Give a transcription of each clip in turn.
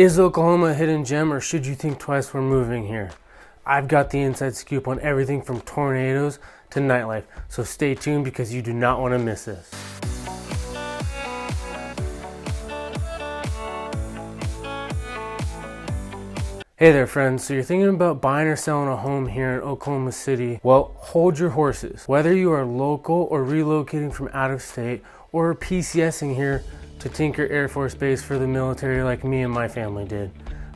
Is Oklahoma a hidden gem, or should you think twice when moving here? I've got the inside scoop on everything from tornadoes to nightlife, so stay tuned because you do not want to miss this. Hey there friends, so you're thinking about buying or selling a home here in Oklahoma City? Well, hold your horses. Whether you are local or relocating from out of state or PCSing here to Tinker Air Force Base for the military like me and my family did,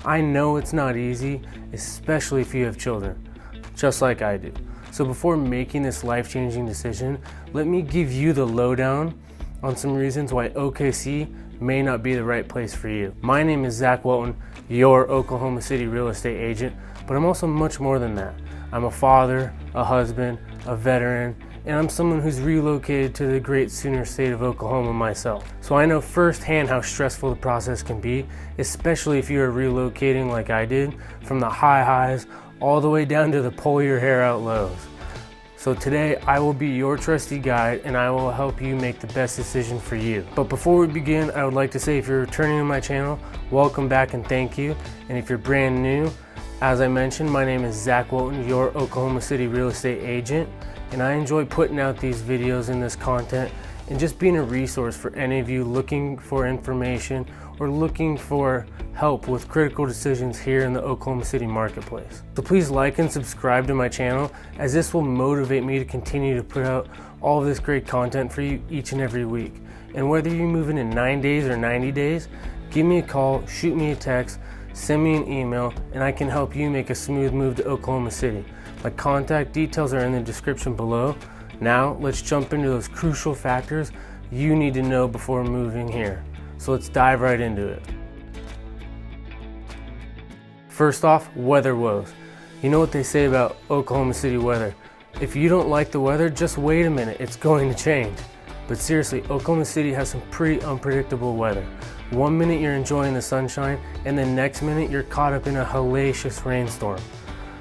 I know it's not easy, especially if you have children, just like I do. So before making this life-changing decision, let me give you the lowdown on some reasons why OKC may not be the right place for you. My name is Zach Welton, your Oklahoma City real estate agent, but I'm also much more than that. I'm a father, a husband, a veteran, and I'm someone who's relocated to the great Sooner state of Oklahoma myself. So I know firsthand how stressful the process can be, especially if you are relocating like I did, from the high highs all the way down to the pull your hair out lows. So today I will be your trusty guide and I will help you make the best decision for you. But before we begin, I would like to say if you're returning to my channel, welcome back and thank you. And if you're brand new, as I mentioned, my name is Zach Welton, your Oklahoma City real estate agent. And I enjoy putting out these videos and this content and just being a resource for any of you looking for information or looking for help with critical decisions here in the Oklahoma City marketplace. So please like and subscribe to my channel, as this will motivate me to continue to put out all of this great content for you each and every week. And whether you move in 9 days or 90 days, give me a call, shoot me a text, send me an email, and I can help you make a smooth move to Oklahoma City. My contact details are in the description below. Now let's jump into those crucial factors you need to know before moving here. So let's dive right into it. First off, weather woes. You know what they say about Oklahoma City weather. If you don't like the weather, just wait a minute, it's going to change. But seriously, Oklahoma City has some pretty unpredictable weather. 1 minute you're enjoying the sunshine, and the next minute you're caught up in a hellacious rainstorm.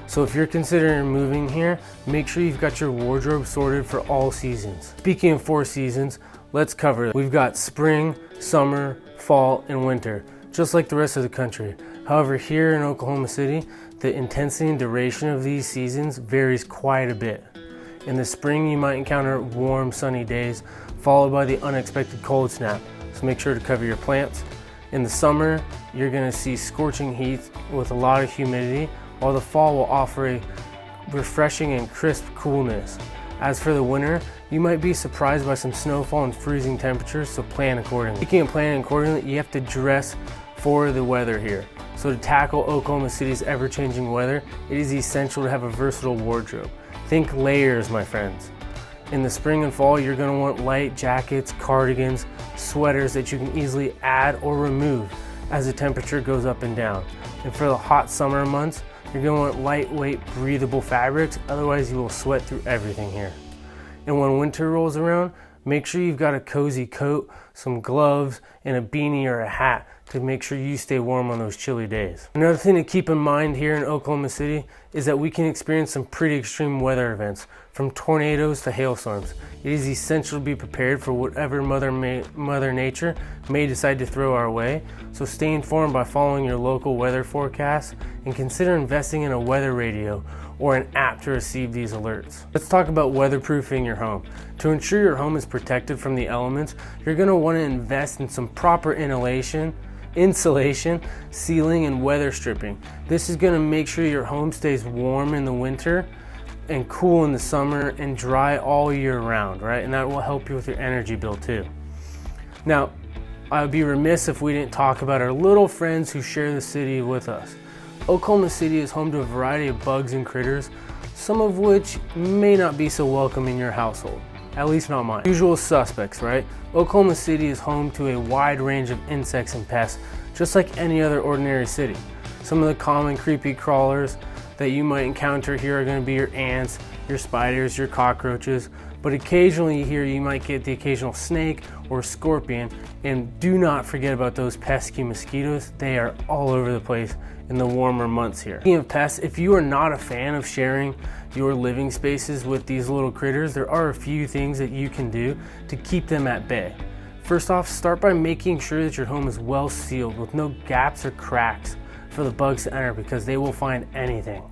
So if you're considering moving here, make sure you've got your wardrobe sorted for all seasons. Speaking of 4 seasons, let's cover it. We've got spring, summer, fall, and winter, just like the rest of the country. However, here in Oklahoma City, the intensity and duration of these seasons varies quite a bit. In the spring, you might encounter warm, sunny days, followed by the unexpected cold snap, so make sure to cover your plants. In the summer, you're gonna see scorching heat with a lot of humidity, while the fall will offer a refreshing and crisp coolness. As for the winter, you might be surprised by some snowfall and freezing temperatures, so plan accordingly. Speaking of planning accordingly, you have to dress for the weather here. So to tackle Oklahoma City's ever-changing weather, it is essential to have a versatile wardrobe. Think layers, my friends. In the spring and fall, you're gonna want light jackets, cardigans, sweaters that you can easily add or remove as the temperature goes up and down. And for the hot summer months, you're gonna want lightweight, breathable fabrics, otherwise you will sweat through everything here. And when winter rolls around, make sure you've got a cozy coat, some gloves, and a beanie or a hat to make sure you stay warm on those chilly days. Another thing to keep in mind here in Oklahoma City is that we can experience some pretty extreme weather events, from tornadoes to hailstorms. It is essential to be prepared for whatever Mother Nature may decide to throw our way, so stay informed by following your local weather forecasts and consider investing in a weather radio or an app to receive these alerts. Let's talk about weatherproofing your home. To ensure your home is protected from the elements, you're gonna wanna invest in some proper insulation, sealing, and weather stripping. This is gonna make sure your home stays warm in the winter and cool in the summer and dry all year round, right? And that will help you with your energy bill too. Now, I would be remiss if we didn't talk about our little friends who share the city with us. Oklahoma City is home to a variety of bugs and critters, some of which may not be so welcome in your household, at least not mine. Usual suspects, right? Oklahoma City is home to a wide range of insects and pests, just like any other ordinary city. Some of the common creepy crawlers that you might encounter here are going to be your ants, your spiders, your cockroaches, but occasionally here you might get the occasional snake or scorpion, and do not forget about those pesky mosquitoes. They are all over the place in the warmer months here. Speaking of pests, if you are not a fan of sharing your living spaces with these little critters, there are a few things that you can do to keep them at bay. First off, start by making sure that your home is well sealed with no gaps or cracks for the bugs to enter, because they will find anything.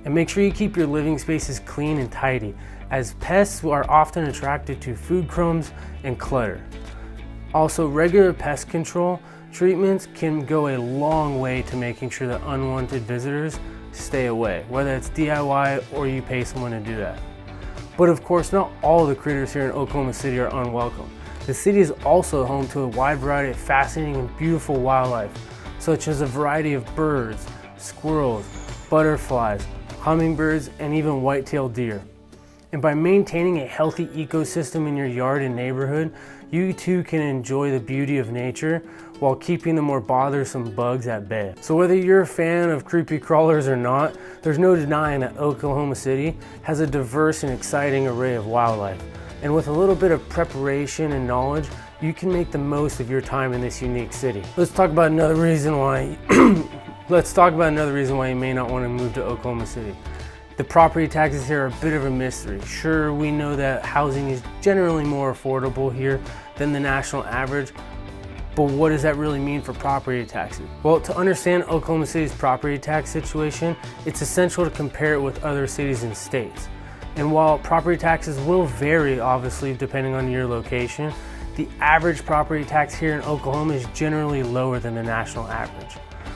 And make sure you keep your living spaces clean and tidy, as pests are often attracted to food crumbs and clutter. Also, regular pest control treatments can go a long way to making sure that unwanted visitors stay away, whether it's DIY or you pay someone to do that. But of course, not all the critters here in Oklahoma City are unwelcome. The city is also home to a wide variety of fascinating and beautiful wildlife, such as a variety of birds, squirrels, butterflies, hummingbirds, and even white-tailed deer. And by maintaining a healthy ecosystem in your yard and neighborhood, you too can enjoy the beauty of nature while keeping the more bothersome bugs at bay. So whether you're a fan of creepy crawlers or not, there's no denying that Oklahoma City has a diverse and exciting array of wildlife. And with a little bit of preparation and knowledge, you can make the most of your time in this unique city. Let's talk about another reason why you may not want to move to Oklahoma City. The property taxes here are a bit of a mystery. Sure, we know that housing is generally more affordable here than the national average, but what does that really mean for property taxes? Well, to understand Oklahoma City's property tax situation, it's essential to compare it with other cities and states. And while property taxes will vary, obviously, depending on your location, the average property tax here in Oklahoma is generally lower than the national average.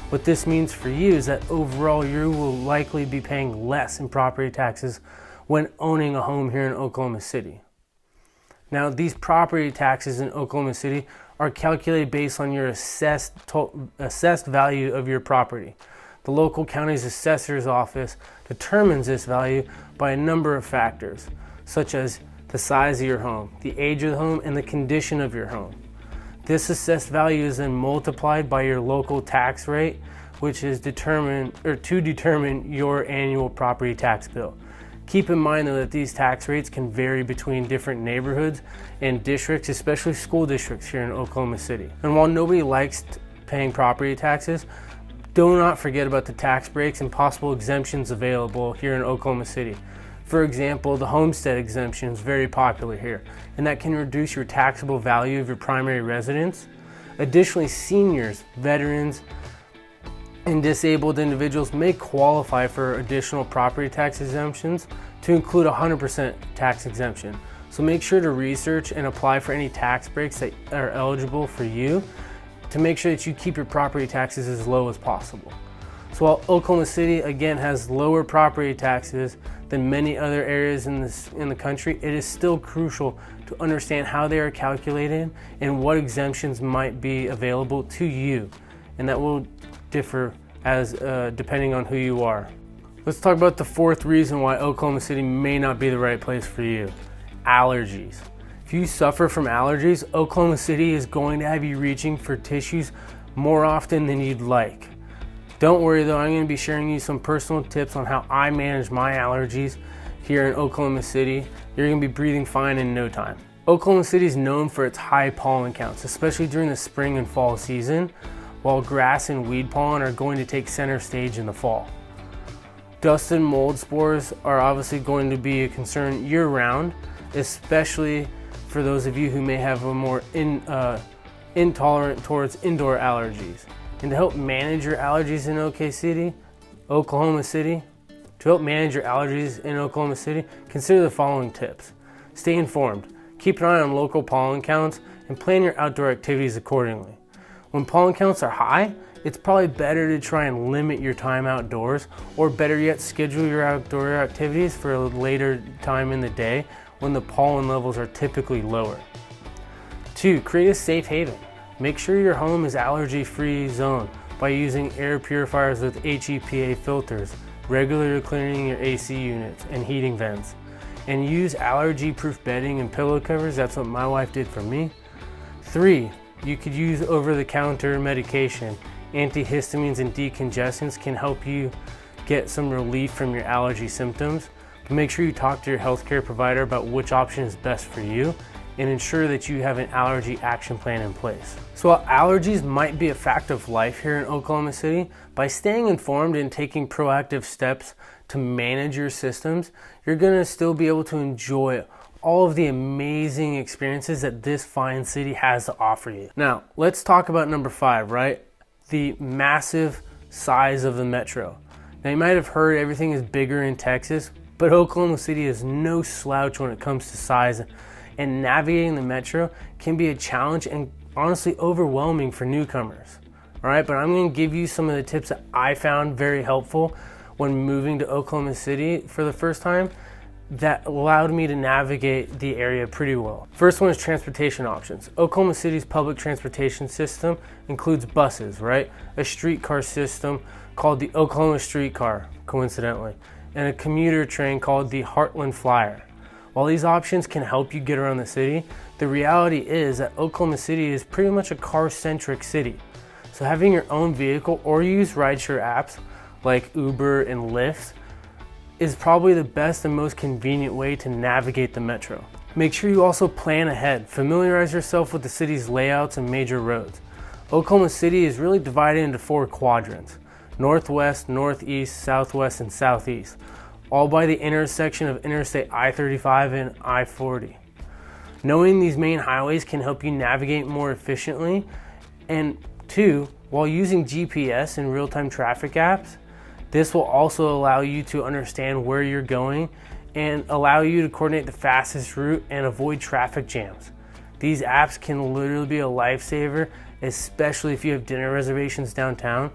What this means for you is that overall you will likely be paying less in property taxes when owning a home here in Oklahoma City. Now, these property taxes in Oklahoma City are calculated based on your assessed value of your property. The local county's assessor's office determines this value by a number of factors, such as the size of your home, the age of the home, and the condition of your home. This assessed value is then multiplied by your local tax rate, which is determined to determine your annual property tax bill. Keep in mind though that these tax rates can vary between different neighborhoods and districts, especially school districts here in Oklahoma City. And while nobody likes paying property taxes, do not forget about the tax breaks and possible exemptions available here in Oklahoma City. For example, the homestead exemption is very popular here, and that can reduce your taxable value of your primary residence. Additionally, seniors, veterans, and disabled individuals may qualify for additional property tax exemptions to include 100% tax exemption. So make sure to research and apply for any tax breaks that are eligible for you to make sure that you keep your property taxes as low as possible. So while Oklahoma City again has lower property taxes than many other areas in the country, it is still crucial to understand how they are calculated and what exemptions might be available to you, and that will differ as depending on who you are. Let's talk about the fourth reason why Oklahoma City may not be the right place for you: allergies. If you suffer from allergies, Oklahoma City is going to have you reaching for tissues more often than you'd like. Don't worry though, I'm going to be sharing you some personal tips on how I manage my allergies here in Oklahoma City. You're going to be breathing fine in no time. Oklahoma City is known for its high pollen counts, especially during the spring and fall season, while grass and weed pollen are going to take center stage in the fall. Dust and mold spores are obviously going to be a concern year-round, especially for those of you who may have a more intolerant towards indoor allergies. And to help manage your allergies in Oklahoma City, consider the following tips. Stay informed, keep an eye on local pollen counts, and plan your outdoor activities accordingly. When pollen counts are high, it's probably better to try and limit your time outdoors, or better yet, schedule your outdoor activities for a later time in the day when the pollen levels are typically lower. 2. Create a safe haven. Make sure your home is allergy-free zone by using air purifiers with HEPA filters, regularly cleaning your AC units and heating vents, and use allergy-proof bedding and pillow covers. That's what my wife did for me. 3. You could use over-the-counter medication. Antihistamines and decongestants can help you get some relief from your allergy symptoms, but make sure you talk to your healthcare provider about which option is best for you, and ensure that you have an allergy action plan in place. So while allergies might be a fact of life here in Oklahoma City, by staying informed and taking proactive steps to manage your systems, you're gonna still be able to enjoy all of the amazing experiences that this fine city has to offer you. Now, let's talk about number 5, right? The massive size of the metro. Now, you might have heard everything is bigger in Texas, but Oklahoma City is no slouch when it comes to size, and navigating the metro can be a challenge and honestly overwhelming for newcomers. All right, but I'm going to give you some of the tips that I found very helpful when moving to Oklahoma City for the first time that allowed me to navigate the area pretty well. First one is transportation options. Oklahoma City's public transportation system includes buses, right? A streetcar system called the Oklahoma Streetcar, coincidentally, and a commuter train called the Heartland Flyer. While these options can help you get around the city, the reality is that Oklahoma City is pretty much a car-centric city. So having your own vehicle or use rideshare apps like Uber and Lyft is probably the best and most convenient way to navigate the metro. Make sure you also plan ahead. Familiarize yourself with the city's layouts and major roads. Oklahoma City is really divided into 4 quadrants: northwest, northeast, southwest, and southeast, all by the intersection of Interstate I-35 and I-40. Knowing these main highways can help you navigate more efficiently, and 2, while using GPS and real-time traffic apps, this will also allow you to understand where you're going and allow you to coordinate the fastest route and avoid traffic jams. These apps can literally be a lifesaver, especially if you have dinner reservations downtown,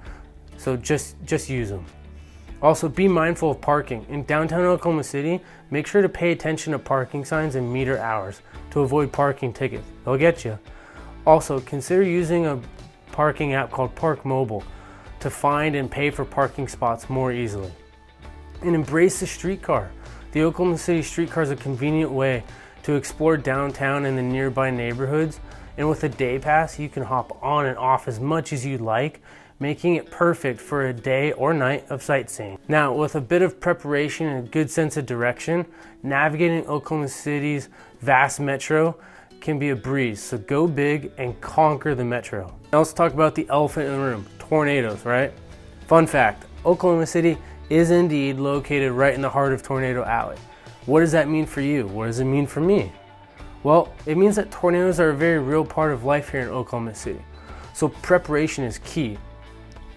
so just use them. Also, be mindful of parking. In downtown Oklahoma City, make sure to pay attention to parking signs and meter hours to avoid parking tickets. They'll get you. Also, consider using a parking app called Park Mobile to find and pay for parking spots more easily. And embrace the streetcar. The Oklahoma City streetcar is a convenient way to explore downtown and the nearby neighborhoods, and with a day pass you can hop on and off as much as you'd like, making it perfect for a day or night of sightseeing. Now, with a bit of preparation and a good sense of direction, navigating Oklahoma City's vast metro can be a breeze, so go big and conquer the metro. Now let's talk about the elephant in the room, tornadoes, right? Fun fact, Oklahoma City is indeed located right in the heart of Tornado Alley. What does that mean for you? What does it mean for me? Well, it means that tornadoes are a very real part of life here in Oklahoma City. So preparation is key.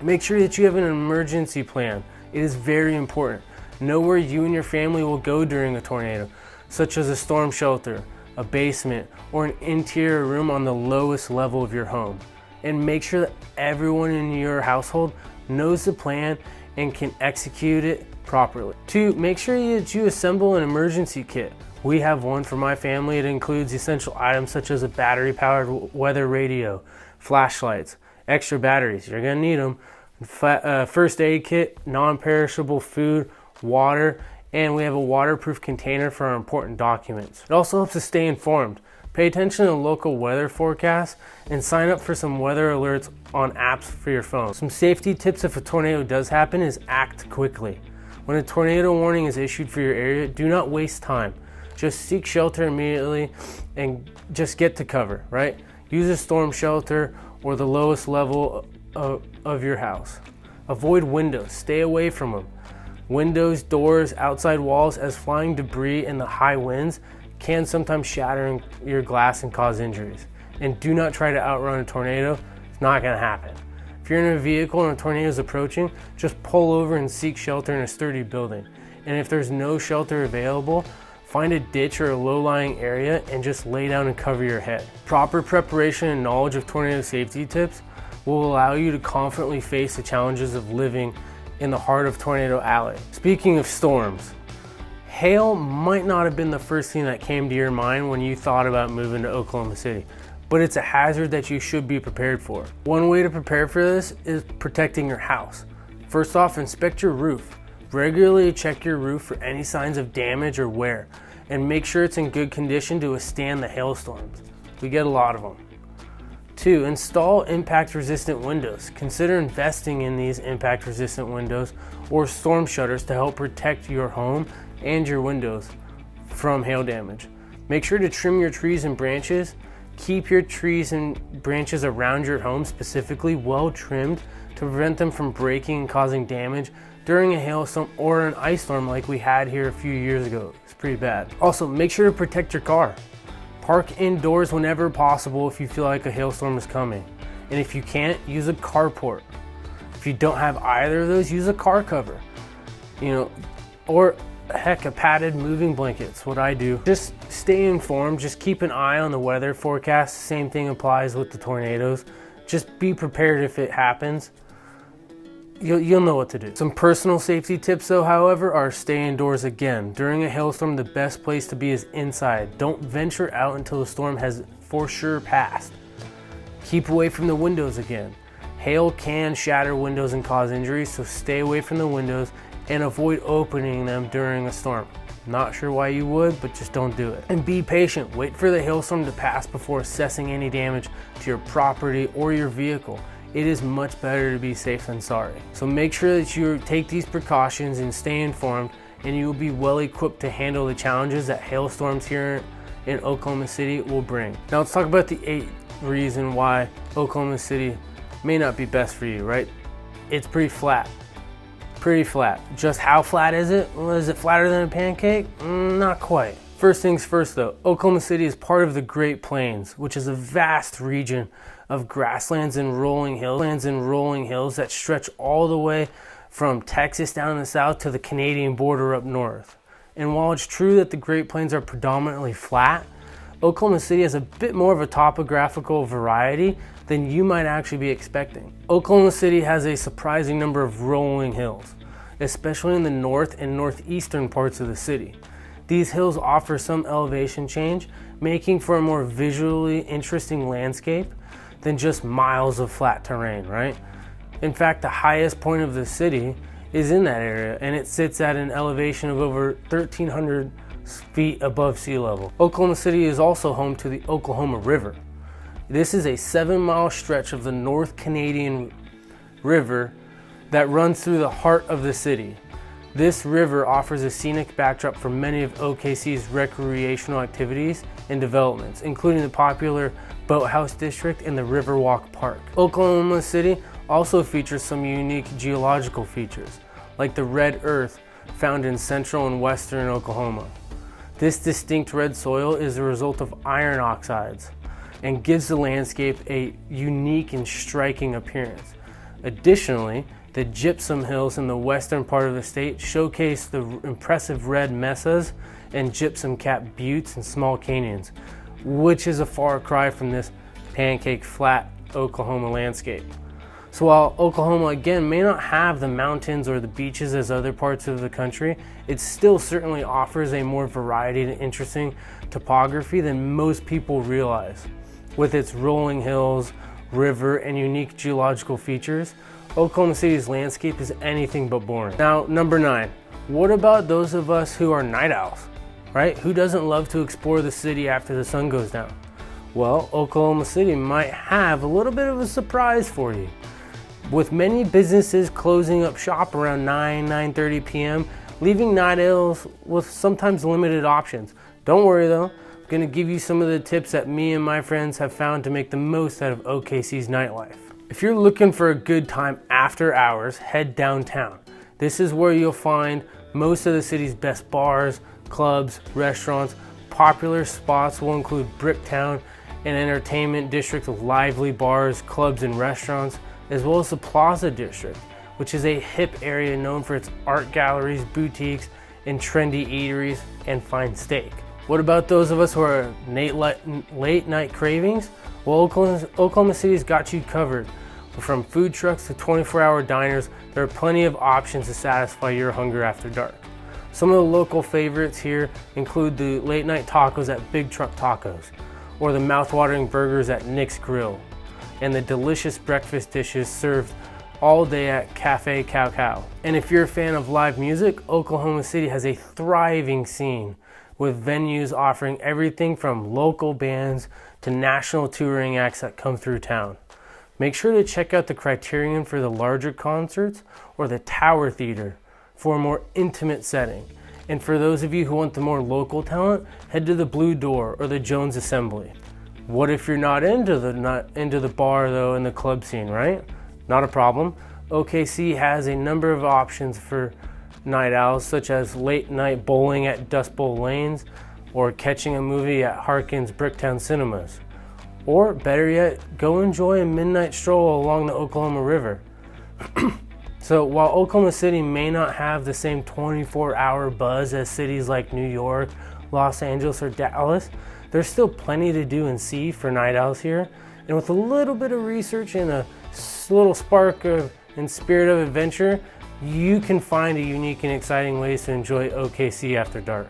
Make sure that you have an emergency plan. It is very important. Know where you and your family will go during a tornado, such as a storm shelter, a basement, or an interior room on the lowest level of your home. And make sure that everyone in your household knows the plan and can execute it properly. 2, make sure that you assemble an emergency kit. We have one for my family. It includes essential items such as a battery-powered weather radio, flashlights, extra batteries, you're gonna need them, first aid kit, non-perishable food, water, and we have a waterproof container for our important documents. It also helps us stay informed. Pay attention to local weather forecasts and sign up for some weather alerts on apps for your phone. Some safety tips if a tornado does happen is act quickly. When a tornado warning is issued for your area, do not waste time. Just seek shelter immediately and just get to cover, right? Use a storm shelter or the lowest level of your house. Avoid windows, stay away from them. Windows, doors, outside walls, as flying debris and the high winds can sometimes shatter your glass and cause injuries. And do not try to outrun a tornado, it's not gonna happen. If you're in a vehicle and a tornado is approaching, just pull over and seek shelter in a sturdy building. And if there's no shelter available, find a ditch or a low-lying area and just lay down and cover your head. Proper preparation and knowledge of tornado safety tips will allow you to confidently face the challenges of living in the heart of Tornado Alley. Speaking of storms, hail might not have been the first thing that came to your mind when you thought about moving to Oklahoma City, but it's a hazard that you should be prepared for. One way to prepare for this is protecting your house. First off, inspect your roof. Regularly check your roof for any signs of damage or wear, and make sure it's in good condition to withstand the hailstorms. We get a lot of them. 2, install impact-resistant windows. Consider investing in these impact-resistant windows or storm shutters to help protect your home and your windows from hail damage. Make sure to trim your trees and branches. Keep your trees and branches around your home specifically well trimmed to prevent them from breaking and causing damage during a hailstorm or an ice storm like we had here a few years ago. It's pretty bad. Also, make sure to protect your car. Park indoors whenever possible if you feel like a hailstorm is coming. And if you can't, use a carport. If you don't have either of those, use a car cover. Or heck, a padded moving blanket's what I do. Just stay informed, just keep an eye on the weather forecast. Same thing applies with the tornadoes. Just be prepared if it happens. You'll know what to do. Some personal safety tips though, however, are stay indoors again. During a hailstorm, the best place to be is inside. Don't venture out until the storm has for sure passed. Keep away from the windows again. Hail can shatter windows and cause injuries, so stay away from the windows and avoid opening them during a storm. Not sure why you would, but just don't do it. And be patient. Wait for the hailstorm to pass before assessing any damage to your property or your vehicle. It is much better to be safe than sorry. So make sure that you take these precautions and stay informed, and you will be well equipped to handle the challenges that hailstorms here in Oklahoma City will bring. Now let's talk about the 8th reason why Oklahoma City may not be best for you, right? It's pretty flat. Pretty flat. Just how flat is it? Well, is it flatter than a pancake? Not quite. First things first though, Oklahoma City is part of the Great Plains, which is a vast region of grasslands and rolling hills that stretch all the way from Texas down in the south to the Canadian border up north. And while it's true that the Great Plains are predominantly flat, Oklahoma City has a bit more of a topographical variety than you might actually be expecting. Oklahoma City has a surprising number of rolling hills, especially in the north and northeastern parts of the city. These hills offer some elevation change, making for a more visually interesting landscape than just miles of flat terrain, right? In fact, the highest point of the city is in that area, and it sits at an elevation of over 1,300 feet above sea level. Oklahoma City is also home to the Oklahoma River. This is a 7-mile stretch of the North Canadian River that runs through the heart of the city. This river offers a scenic backdrop for many of OKC's recreational activities and developments, including the popular Boathouse District and the Riverwalk Park. Oklahoma City also features some unique geological features, like the red earth found in central and western Oklahoma. This distinct red soil is a result of iron oxides and gives the landscape a unique and striking appearance. Additionally, the gypsum hills in the western part of the state showcase the impressive red mesas and gypsum-capped buttes and small canyons, which is a far cry from this pancake flat Oklahoma landscape. So while Oklahoma again may not have the mountains or the beaches as other parts of the country, it still certainly offers a more varied and interesting topography than most people realize. With its rolling hills, river, and unique geological features, Oklahoma City's landscape is anything but boring. Now, number 9, what about those of us who are night owls, right? Who doesn't love to explore the city after the sun goes down? Well, Oklahoma City might have a little bit of a surprise for you. With many businesses closing up shop around 9:30 p.m., leaving night owls with sometimes limited options. Don't worry though, I'm going to give you some of the tips that me and my friends have found to make the most out of OKC's nightlife. If you're looking for a good time after hours, head downtown. This is where you'll find most of the city's best bars, clubs, restaurants. Popular spots will include Bricktown, an entertainment district with lively bars, clubs, and restaurants, as well as the Plaza District, which is a hip area known for its art galleries, boutiques, and trendy eateries and fine steak. What about those of us who are late night cravings? Well, Oklahoma City's got you covered. From food trucks to 24-hour diners, there are plenty of options to satisfy your hunger after dark. Some of the local favorites here include the late night tacos at Big Truck Tacos, or the mouth-watering burgers at Nick's Grill, and the delicious breakfast dishes served all day at Cafe Cow Cow. And if you're a fan of live music, Oklahoma City has a thriving scene with venues offering everything from local bands to national touring acts that come through town. Make sure to check out the Criterion for the larger concerts or the Tower Theater for a more intimate setting. And for those of you who want the more local talent, head to the Blue Door or the Jones Assembly. What if you're not into the bar though in the club scene, right? Not a problem. OKC has a number of options for night owls, such as late night bowling at Dust Bowl Lanes or catching a movie at Harkin's Bricktown Cinemas. Or better yet, go enjoy a midnight stroll along the Oklahoma River. So while Oklahoma City may not have the same 24-hour buzz as cities like New York, Los Angeles, or Dallas, there's still plenty to do and see for night owls here. And with a little bit of research and a little spark of and spirit of adventure, you can find a unique and exciting ways to enjoy OKC after dark.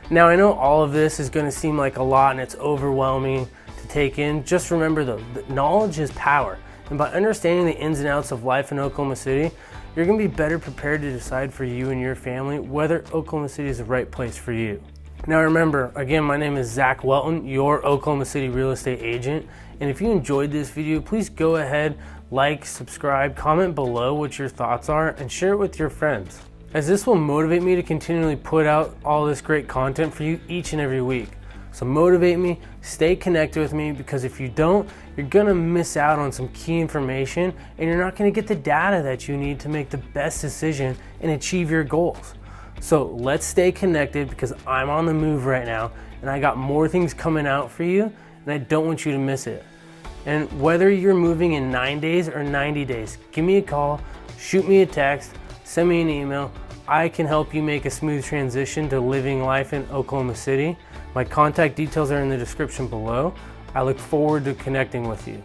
Now, I know all of this is going to seem like a lot and it's overwhelming to take in. Just remember though, that knowledge is power. And by understanding the ins and outs of life in Oklahoma City, you're going to be better prepared to decide for you and your family whether Oklahoma City is the right place for you. Now remember, again, my name is Zach Welton, your Oklahoma City real estate agent. And if you enjoyed this video, please go ahead, like, subscribe, comment below what your thoughts are, and share it with your friends, as this will motivate me to continually put out all this great content for you each and every week. So motivate me, stay connected with me, because if you don't, you're gonna miss out on some key information and you're not gonna get the data that you need to make the best decision and achieve your goals. So let's stay connected, because I'm on the move right now and I got more things coming out for you and I don't want you to miss it. And whether you're moving in 9 days or 90 days, give me a call, shoot me a text, send me an email. I can help you make a smooth transition to living life in Oklahoma City. My contact details are in the description below. I look forward to connecting with you.